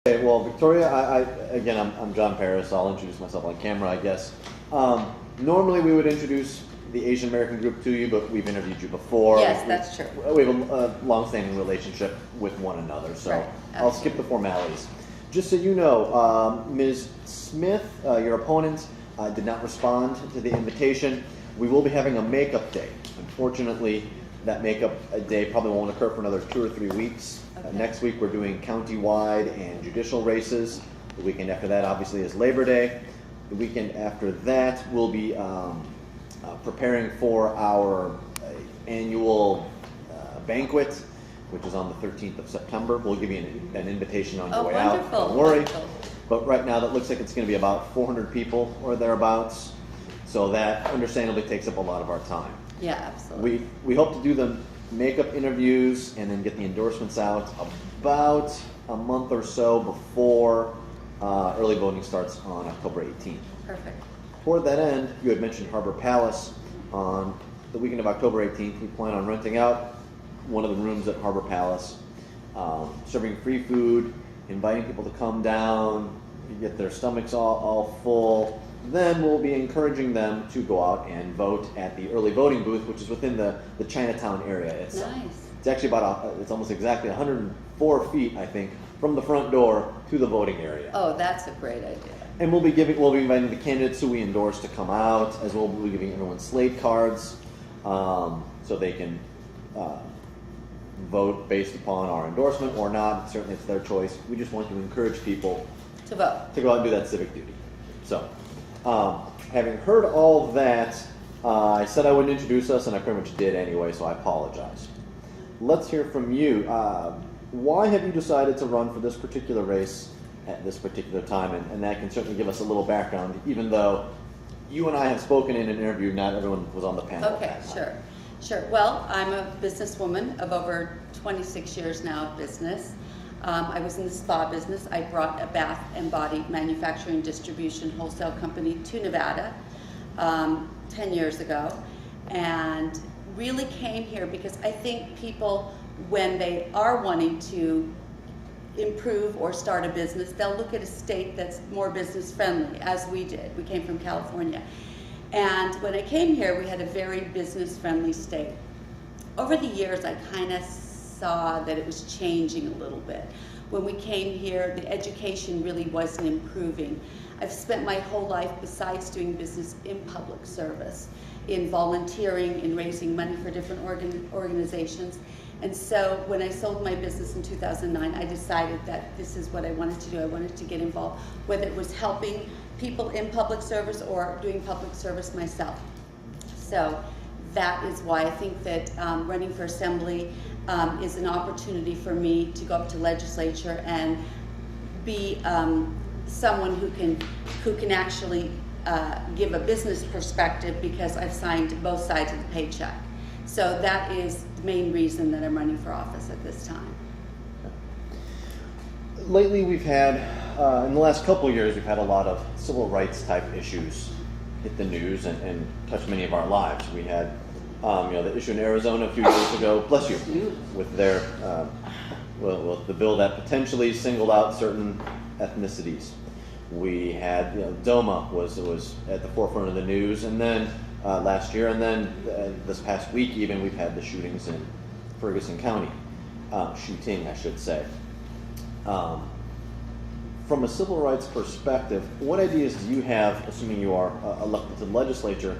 Okay, well, Victoria, again, I'm John Paris. I'll introduce myself on camera, I guess. Normally, we would introduce the Asian American group to you, but we've interviewed you before. Yes, that's true. We have a long-standing relationship with one another, so Right, I'll skip the formalities. Just so you know, Ms. Smith, your opponent, did not respond to the invitation. We will be having a makeup day. Unfortunately, that makeup day probably won't occur for another 2 or 3 weeks. Okay. Next week, we're doing county-wide and judicial races. The weekend after that, obviously, is Labor Day. The weekend after that, we'll be preparing for our annual banquet, which is on the 13th of September. We'll give you an invitation on your way wonderful, out. Don't worry. wonderful. But right now, that looks like it's going to be about 400 people or thereabouts. So that understandably takes up a lot of our time. Yeah, absolutely. We hope to do the makeup interviews and then get the endorsements out about a month or so before early voting starts on October 18th. Perfect. Toward that end, you had mentioned Harbor Palace. On the weekend of October 18th, we plan on renting out one of the rooms at Harbor Palace, serving free food, inviting people to come down, get their stomachs all full. Then we'll be encouraging them to go out and vote at the early voting booth, which is within the Chinatown area. It's actually it's almost exactly 104 feet, I think, from the front door to the voting area. Oh, that's a great idea. And we'll be inviting the candidates who we endorse to come out, as well. We'll be giving everyone slate cards, so they can vote based upon our endorsement or not. Certainly, it's their choice. We just want to encourage people To vote. to go out and do that civic duty. So, having heard all of that, I said I wouldn't introduce us, and I pretty much did anyway, so I apologize. Let's hear from you. Why have you decided to run for this particular race at this particular time? And that can certainly give us a little background, even though you and I have spoken in an interview, not everyone was on the panel. Okay, sure. Well, I'm a businesswoman of over 26 years now of business. I was in the spa business. I brought a bath and body manufacturing distribution wholesale company to Nevada 10 years ago, and really came here because I think people, when they are wanting to improve or start a business, they'll look at a state that's more business friendly, as we did. We came from California. And when I came here, we had a very business friendly state. Over the years, I kind of saw that it was changing a little bit. When we came here, the education really wasn't improving. I've spent my whole life, besides doing business, in public service, in volunteering, in raising money for different organizations. And so when I sold my business in 2009, I decided that this is what I wanted to do. I wanted to get involved, whether it was helping people in public service or doing public service myself. So that is why I think that running for assembly is an opportunity for me to go up to legislature and be someone who can actually give a business perspective, because I've signed both sides of the paycheck. So that is the main reason that I'm running for office at this time. Lately, we've had, in the last couple of years, we've had a lot of civil rights type issues hit the news and touch many of our lives. We had, the issue in Arizona a few years ago, bless you, with their, the bill that potentially singled out certain ethnicities. We had, DOMA was at the forefront of the news, and then last year, and then this past week even, we've had the shootings in Ferguson County, shooting, I should say. From a civil rights perspective, what ideas do you have, assuming you are elected to the legislature,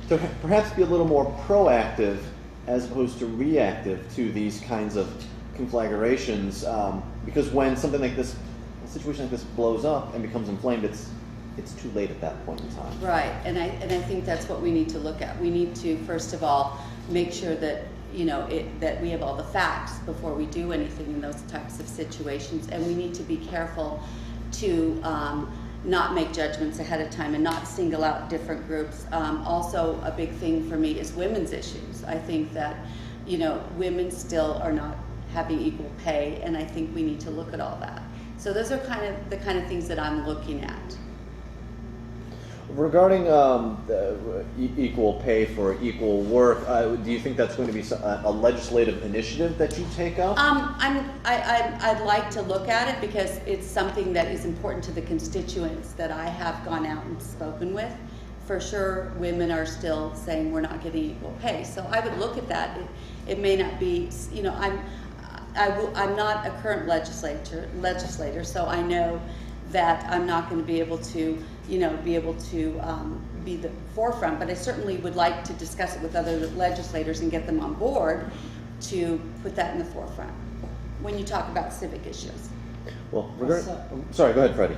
to perhaps be a little more proactive as opposed to reactive to these kinds of conflagrations? Because when something like this, a situation like this blows up and becomes inflamed, it's too late at that point in time. Right, and I think that's what we need to look at. We need to, first of all, make sure that that we have all the facts before we do anything in those types of situations, and we need to be careful to not make judgments ahead of time and not single out different groups. Also, a big thing for me is women's issues. I think that women still are not having equal pay, and I think we need to look at all that. So those are the kind of things that I'm looking at. Regarding equal pay for equal work, do you think that's going to be a legislative initiative that you take up? I'd like to look at it because it's something that is important to the constituents that I have gone out and spoken with. For sure, women are still saying we're not getting equal pay. So I would look at that. It may not be, you know, I'm not a current legislator, so I know that I'm not going to be able to, you know, be the forefront, but I certainly would like to discuss it with other legislators and get them on board to put that in the forefront when you talk about civic issues. Well, sorry, go ahead, Freddie.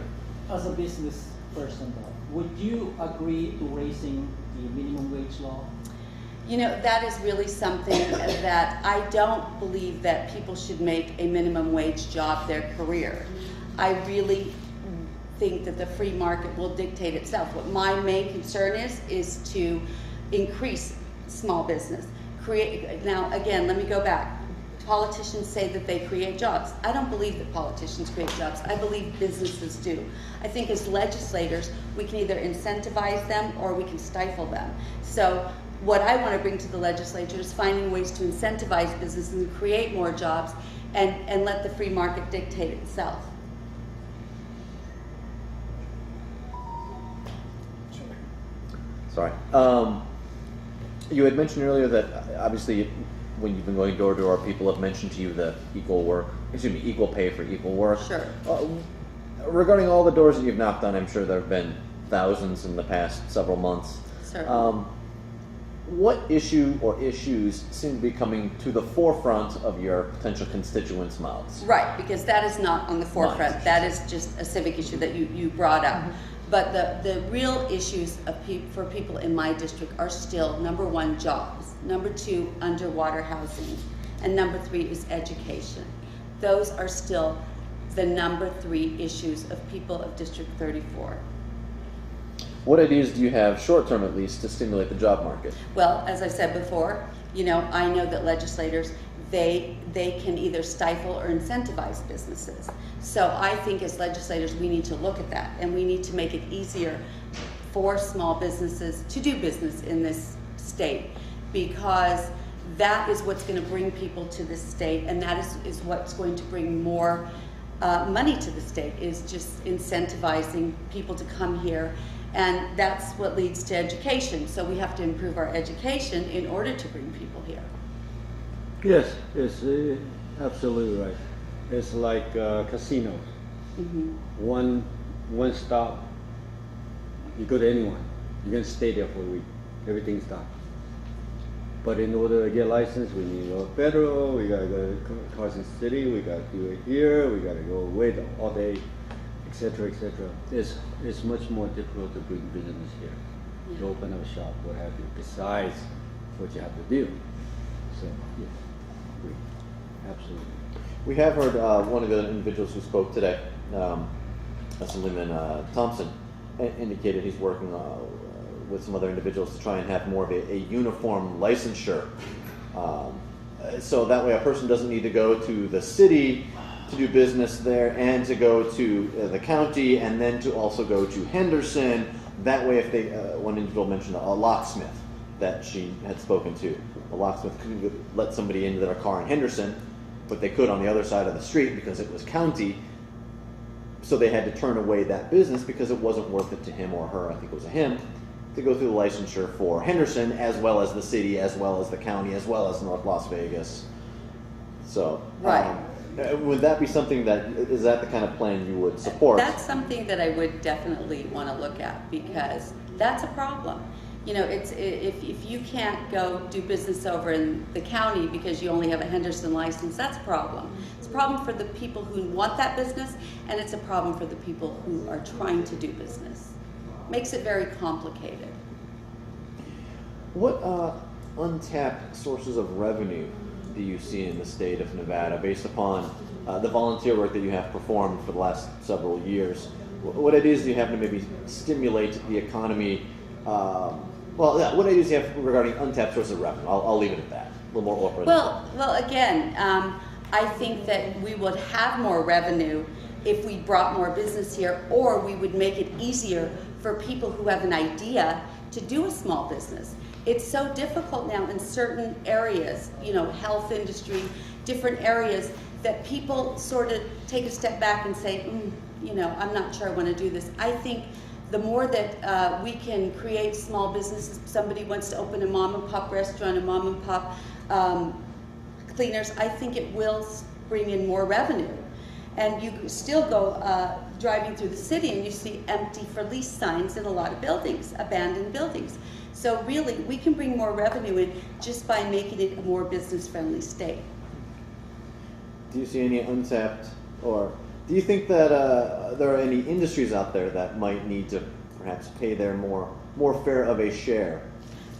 As a business person, would you agree to raising the minimum wage law? You know, that is really something that I don't believe that people should make a minimum wage job their career. I really think that the free market will dictate itself. What my main concern is to increase small business. Now, again, let me go back. Politicians say that they create jobs. I don't believe that politicians create jobs. I believe businesses do. I think as legislators, we can either incentivize them or we can stifle them. So what I want to bring to the legislature is finding ways to incentivize businesses and create more jobs and let the free market dictate itself. Sorry. You had mentioned earlier that obviously when you've been going door to door, people have mentioned to you the equal pay for equal work. Sure. Regarding all the doors that you've knocked on, I'm sure there have been thousands in the past several months. Certainly. What issue or issues seem to be coming to the forefront of your potential constituents' mouths? Right, because that is not on the forefront. Nice. That is just a civic issue that you brought up. Mm-hmm. But the real issues for people in my district are still, number one, jobs, number two, underwater housing, and number three is education. Those are still the number three issues of people of District 34. What ideas do you have, short term at least, to stimulate the job market? Well, as I said before, you know, I know that legislators, they can either stifle or incentivize businesses. So I think as legislators, we need to look at that and we need to make it easier for small businesses to do business in this state, because that is what's going to bring people to this state, and that is what's going to bring more money to the state, is just incentivizing people to come here. And that's what leads to education. So we have to improve our education in order to bring people here. Yes, it's absolutely right. It's like casinos. Mm-hmm. One stop, you go to anyone, you can stay there for a week. Everything's stopped. But in order to get licensed, we need to go federal. We gotta go to Carson City. We gotta do it here. We gotta go wait all day, etc., etc. It's much more difficult to bring business here, Yeah. to open up a shop, what have you. Besides what you have to do. So yeah, absolutely. We have heard one of the individuals who spoke today, Assemblyman Thompson, indicated he's working with some other individuals to try and have more of a uniform licensure. So that way a person doesn't need to go to the city to do business there and to go to the county and then to also go to Henderson. That way if they, one individual mentioned a locksmith that she had spoken to. A locksmith couldn't let somebody into their car in Henderson, but they could on the other side of the street because it was county. So they had to turn away that business because it wasn't worth it to him or her, I think it was a him, to go through the licensure for Henderson as well as the city, as well as the county, as well as North Las Vegas. So, Right. Would that be something is that the kind of plan you would support? That's something that I would definitely want to look at, because that's a problem. You know, it's if you can't go do business over in the county because you only have a Henderson license, that's a problem. It's a problem for the people who want that business, and it's a problem for the people who are trying to do business. Makes it very complicated. What untapped sources of revenue do you see in the state of Nevada based upon the volunteer work that you have performed for the last several years? What ideas do you have to maybe stimulate the economy? What ideas do you have regarding untapped sources of revenue? I'll leave it at that. A little more open. Well, again, I think that we would have more revenue if we brought more business here, or we would make it easier for people who have an idea to do a small business. It's so difficult now in certain areas, you know, health industry, different areas, that people sort of take a step back and say, you know, I'm not sure I want to do this. I think the more that we can create small businesses, somebody wants to open a mom and pop restaurant, a mom and pop cleaners, I think it will bring in more revenue. And you still go driving through the city and you see empty for lease signs in a lot of buildings, abandoned buildings. So really, we can bring more revenue in just by making it a more business-friendly state. Do you see any untapped, or do you think that there are any industries out there that might need to perhaps pay their more fair of a share?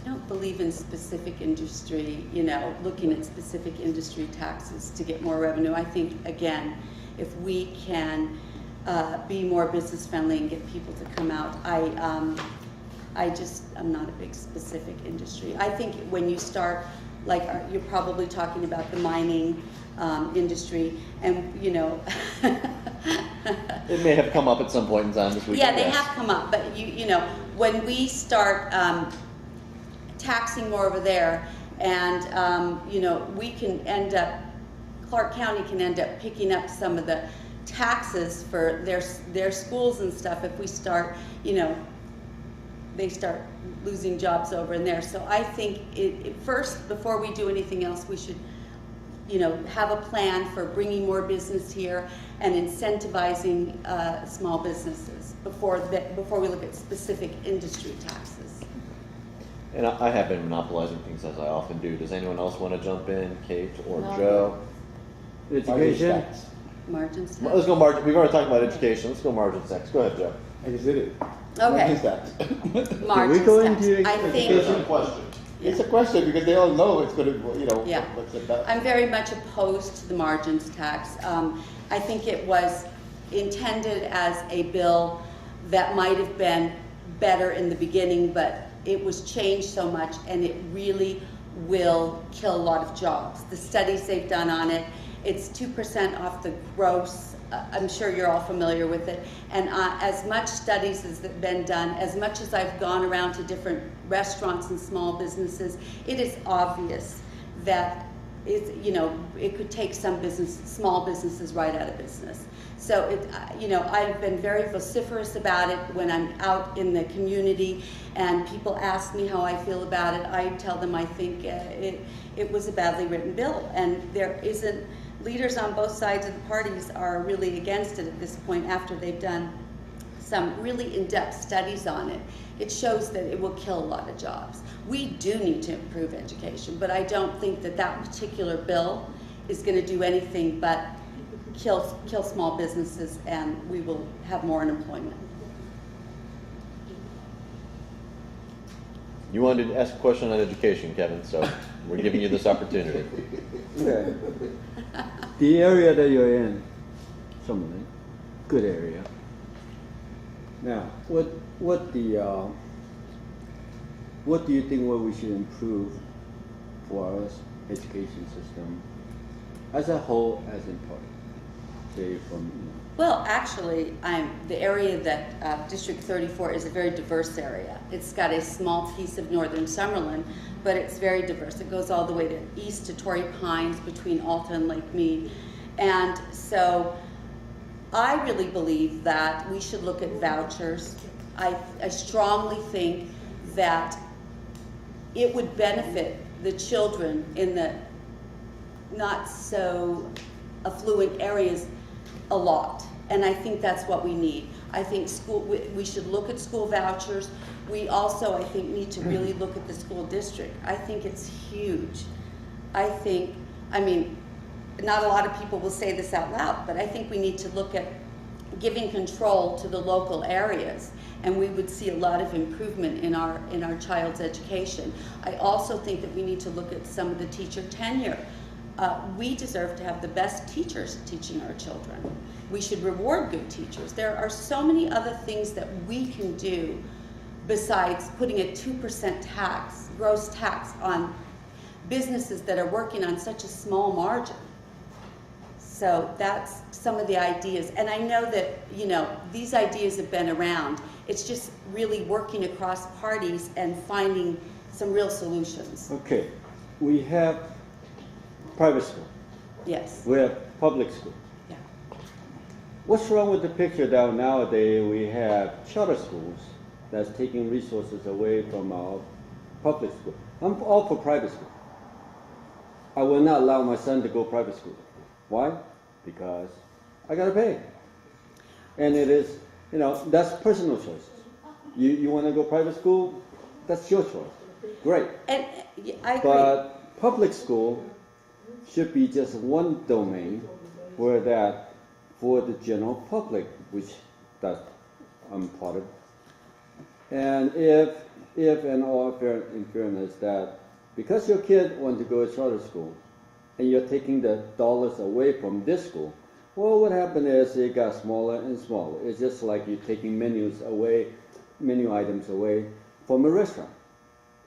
I don't believe in specific industry, you know, looking at specific industry taxes to get more revenue. I think, again, if we can be more business friendly and get people to come out, I'm not a big specific industry. I think when you start, like you're probably talking about the mining industry, and you know, It may have come up at some point in time this week. yeah, they have come up, but you know, when we start taxing more over there, and you know, we can end up, Clark County can end up picking up some of the taxes for their schools and stuff if we start, you know, they start losing jobs over in there. So I think first, before we do anything else, we should, you know, have a plan for bringing more business here and incentivizing small businesses before we look at specific industry taxes. And I have been monopolizing things, as I often do. Does anyone else want to jump in, Kate or No. Joe? Education. Margins tax. Let's go margin. We've already talked about education. Let's go margins next. Go ahead, Joe. I just did it. Okay. What is that? Margins Can we go tax. into I education? think question. It's a question because they all know it's going to, you know, Yeah. what's about. I'm very much opposed to the margins tax. I think it was intended as a bill that might have been better in the beginning, but it was changed so much, and it really will kill a lot of jobs. The studies they've done on it, it's 2% off the gross. I'm sure you're all familiar with it. And as much studies as have been done, as much as I've gone around to different restaurants and small businesses, it is obvious that it could take some small businesses right out of business. So I've been very vociferous about it when I'm out in the community and people ask me how I feel about it. I tell them I think it was a badly written bill, and there isn't. Leaders on both sides of the parties are really against it at this point after they've done some really in-depth studies on it. It shows that it will kill a lot of jobs. We do need to improve education, but I don't think that particular bill is going to do anything but kill small businesses, and we will have more unemployment. You wanted to ask a question on education, Kevin, so we're giving you this opportunity. Okay. The area that you're in, Seaman, good area. Now, what do you think what we should improve for our education system as a whole, as in part? Say from Well, actually, the area that District 34 is a very diverse area. It's got a small piece of northern Summerlin, but it's very diverse. It goes all the way to east to Torrey Pines, between Alta and Lake Mead. And so I really believe that we should look at vouchers. I strongly think that it would benefit the children in the not so affluent areas a lot, and I think that's what we need. I think we should look at school vouchers. We also, I think, need to really look at the school district. I think it's huge. Not a lot of people will say this out loud, but I think we need to look at giving control to the local areas, and we would see a lot of improvement in our child's education. I also think that we need to look at some of the teacher tenure. We deserve to have the best teachers teaching our children. We should reward good teachers. There are so many other things that we can do besides putting a 2% tax, gross tax, on businesses that are working on such a small margin. So that's some of the ideas. And I know that, you know, these ideas have been around. It's just really working across parties and finding some real solutions. Okay, we have private school, Yes. we have public school. Yeah. What's wrong with the picture that nowadays we have charter schools that's taking resources away from our public school? I'm all for private school. I will not allow my son to go private school. Why? Because I gotta pay. And it is, you know, that's personal choices. You want to go private school? That's your choice. Great. And I agree. But public school should be just one domain where that for the general public, which that I'm part of. And if and all in fairness that because your kid want to go to charter school and you're taking the dollars away from this school, well, what happened is it got smaller and smaller. It's just like you're taking menu items away from a restaurant.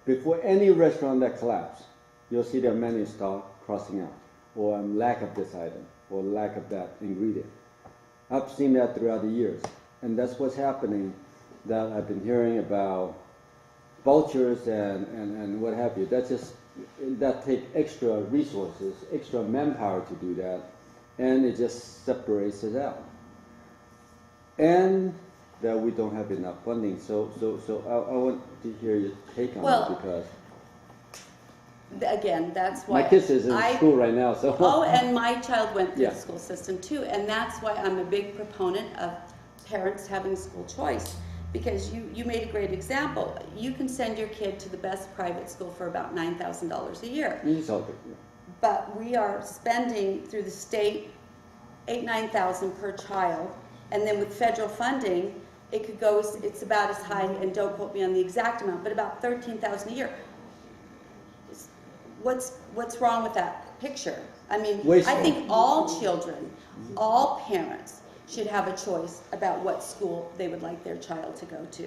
Before any restaurant that collapses, you'll see their menu start crossing out, or lack of this item, or lack of that ingredient. I've seen that throughout the years, and that's what's happening. That I've been hearing about vouchers and what have you. That take extra resources, extra manpower to do that, and it just separates it out. And that we don't have enough funding. So I want to hear your take on Well, it because again, that's why my kids is in school right now. So Oh, and my child went through Yeah. the school system too, and that's why I'm a big proponent of parents having school choice. Because you made a great example. You can send your kid to the best private school for about $9,000 a year. it's all good. But we are spending through the state $9,000 per child, and then with federal funding, it could go. It's about as high, and don't quote me on the exact amount, but about $13,000 a year. What's wrong with that picture? I mean, Wasteful. I think all children, all parents should have a choice about what school they would like their child to go to.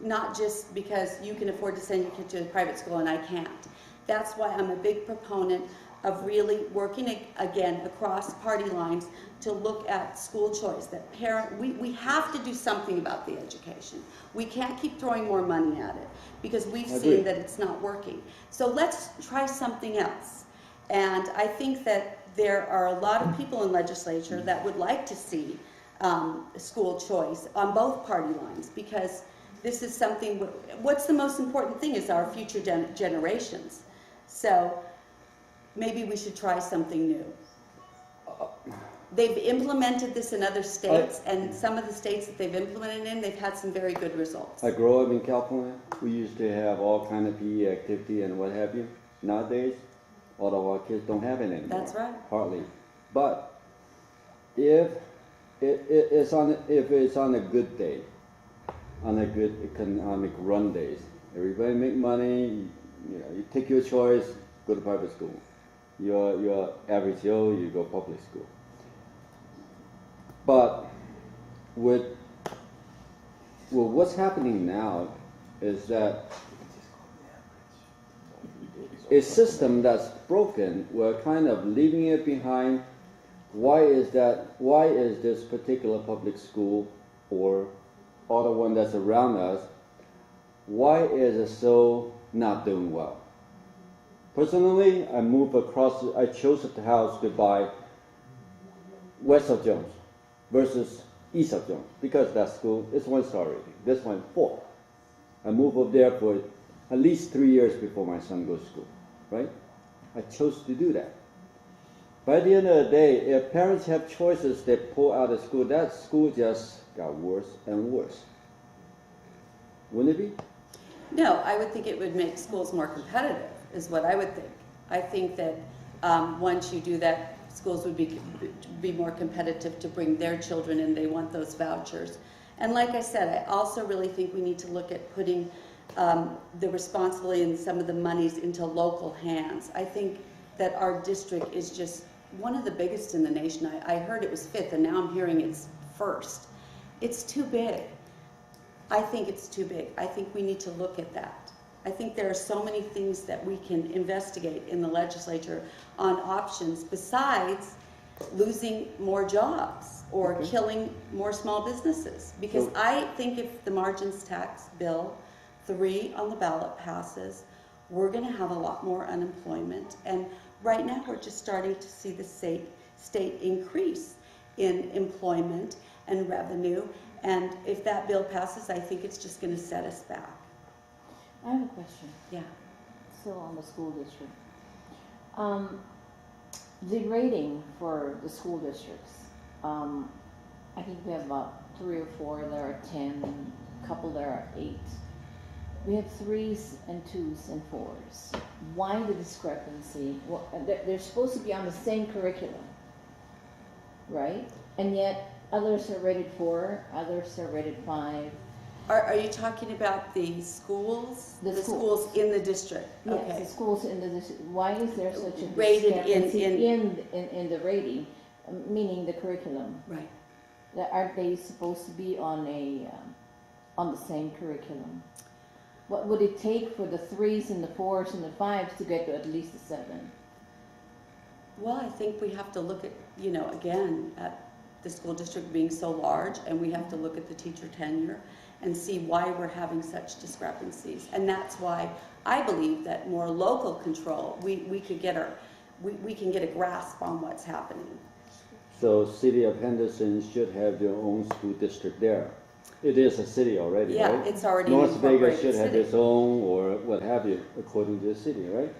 Not just because you can afford to send your kid to a private school and I can't. That's why I'm a big proponent of really working again across party lines to look at school choice. That we have to do something about the education. We can't keep throwing more money at it because we've seen that it's not working. So let's try something else. And I think that there are a lot of people in legislature that would like to see school choice on both party lines because this is something, what's the most important thing is our future generations. So maybe we should try something new. They've implemented this in other states, and some of the states that they've implemented in, they've had some very good results. I grew up in California. We used to have all kind of PE activity and what have you. Nowadays, all of our kids don't have it anymore. That's right. Hardly. But if it's on a good day, on a good economic run days, everybody make money. You take your choice. Go to private school. You're average Joe. You go public school. But with what's happening now is that a system that's broken, we're kind of leaving it behind. Why is that? Why is this particular public school or other one that's around us, why is it so not doing well? Personally, I chose the house to buy west of Jones versus east of Jones because that school is 1-star rating. This one 4. I moved up there for at least 3 years before my son goes to school, right? I chose to do that. By the end of the day, if parents have choices, they pull out of school, that school just got worse and worse. Wouldn't it be? No, I would think it would make schools more competitive, is what I would think. I think that once you do that, schools would be more competitive to bring their children in. They want those vouchers. And like I said, I also really think we need to look at putting the responsibility and some of the monies into local hands. I think that our district is just one of the biggest in the nation. I heard it was 5th, and now I'm hearing it's 1st. It's too big. I think it's too big. I think we need to look at that. I think there are so many things that we can investigate in the legislature on options besides losing more jobs or Okay. killing more small businesses. Because So- I think if the margins tax bill 3 on the ballot passes, we're going to have a lot more unemployment. And right now we're just starting to see the state increase in employment and revenue. And if that bill passes, I think it's just going to set us back. I have a question, Yeah. still on the school district. The rating for the school districts, I think we have about 3 or 4 that are 10, a couple that are 8. We have 3s and 2s and 4s. Why the discrepancy? Well, they're supposed to be on the same curriculum, right? And yet others are rated 4, others are rated 5. Are you talking about the schools? The schools in the district? Yes, Okay. the schools in the why is there such a Rated discrepancy in the rating, meaning the curriculum? Right. That aren't they supposed to be on the same curriculum? What would it take for the 3s and the 4s and the 5s to get to at least a 7? Well, I think we have to look at, again, at the school district being so large, and we have to look at the teacher tenure and see why we're having such discrepancies. And that's why I believe that more local control, we can get a grasp on what's happening. So city of Henderson should have their own school district there. It is a city already, Yeah, right? it's already an North Vegas incorporated should have city. its own or what have you, according to the city, right?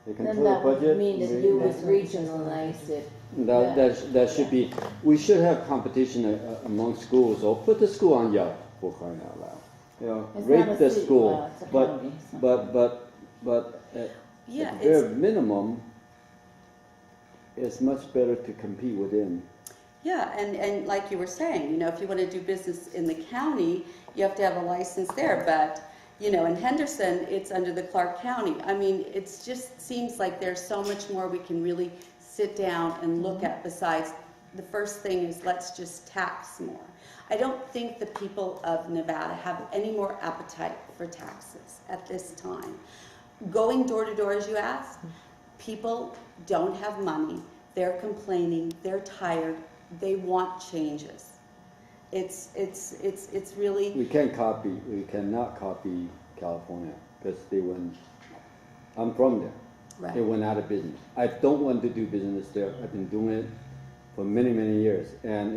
They Then control the that would budget. mean that you would regionalize it. That should be, we should have competition among schools, or put the school on Yelp, for crying out loud. You know, It's rate not a the city, school, well, it's a county, so. but at Yeah, the bare minimum, it's much better to compete within. Yeah, and like you were saying, if you want to do business in the county, you have to have a license there. But, in Henderson, it's under the Clark County. I mean, it just seems like there's so much more we can really sit down and look at besides the first thing is let's just tax more. I don't think the people of Nevada have any more appetite for taxes at this time. Going door to door, as you asked, people don't have money. They're complaining. They're tired. They want changes. It's really. We cannot copy California, because they went, I'm from there. Right. They went out of business. I don't want to do business there. I've been doing it for many, many years, and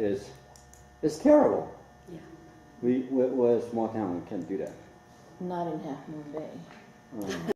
it's terrible. Yeah. We're a small town. We can't do that. Not in Half Moon Bay.